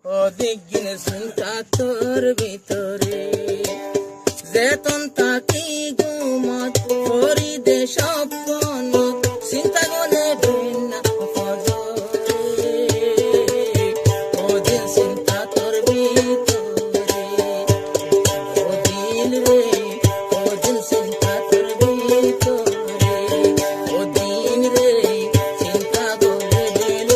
অধিকদিন চিন্তা তোর ভিতরে যেতন তাকি ঘুমত করি দে স্বপ্ন চিন্তা গনে না ফজরে ওদিন চিন্তা তোর ভিতরে ওদিন রে ওদিন চিন্তা তোর ভিতরে ওদিন রে চিন্তা গনে দিল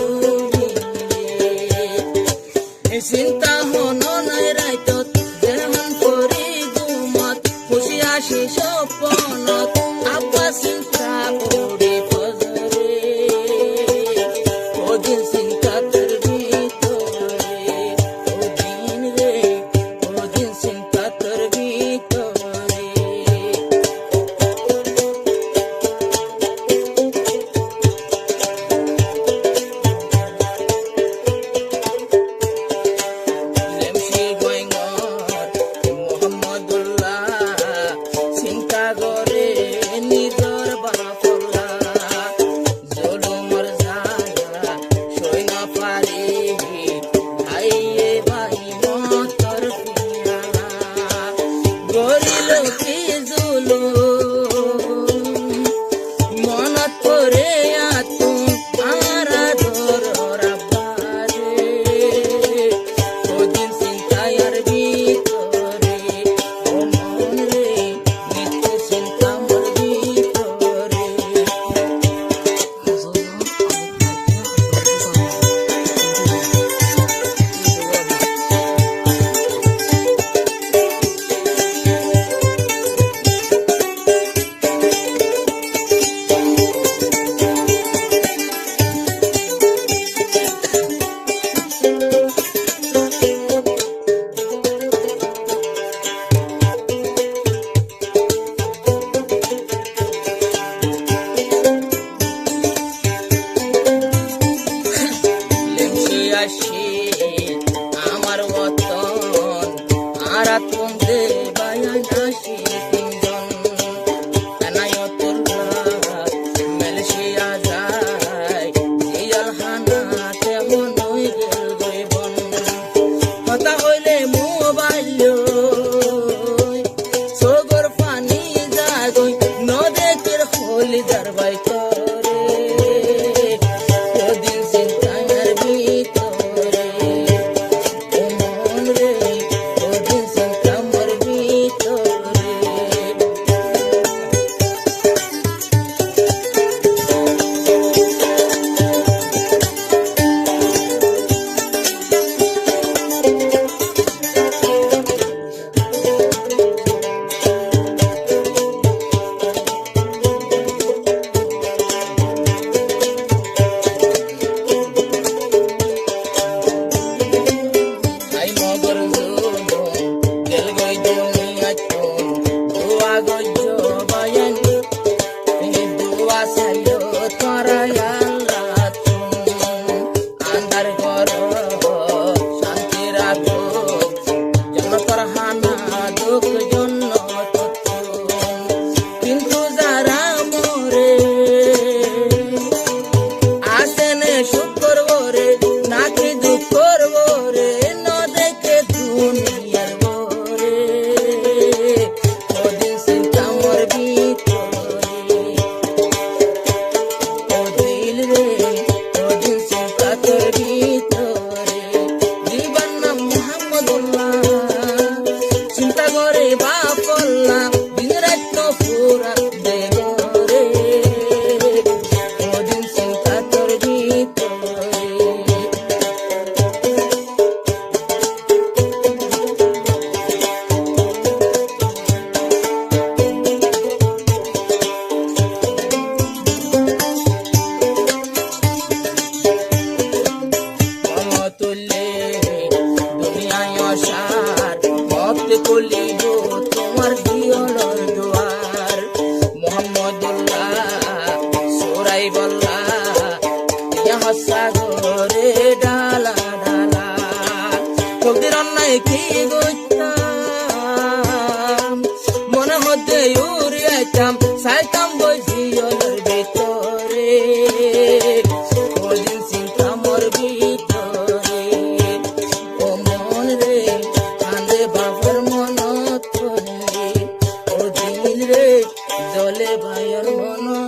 চিন্তা হন নাই রাইতত যেমন করি ঘুমত খুশি আসি স্বপ্নত আব্বা চিন্তা করি ফজরে ওদিন চিন্তা তোর ভিতরে ওদিন রে ওদিন চিন্তা তোর ভিতরে আমার ওতন আর তুম দে বায়ান আসি তিনজন এনায়তুল্লাহ মালয়েশিয়া যায় জিয়াল হানাতে মনই গেল গইবন কথা হইলে মোবাইল সগর পানি জাগই নদেকের খলি দরবাই করে ওদিন চিন্তার ভিতরে ওদিন চিন্তা মোর ভিতরে কিন্তু যারা মরে আসেনে সুখ করবো রে নাকি দুঃখ করবো রে ন দেখে দুনিয়ার বরে ওদিন চিন্তা মোর ভিতরে ওদিন রে ওদিন চিন্তা তোর ভিতরে জীবন নাম মুহাম্মদুল্লাহ চিন্তা করে বাপল্লা দিন রাত তো পুরা দেবরে ওদিন চিন্তা তোর ভিতরে তুলে দুনিয়ায় অসার ভক্ত কলিব তোমার দিয়লর দুয়ার মুহাম্মদুল্লাহ সুরাই বল্লা ইয়া সাগরে ডালা ডালা কবির অন্যায় কি গইতাম মনে মধ্যে উড়িয়াইতাম সাইতাম বইজিয়লর ভিতরে ওদিন চিন্তা মোর ভিতরে রে জলে ভাইয়ের মন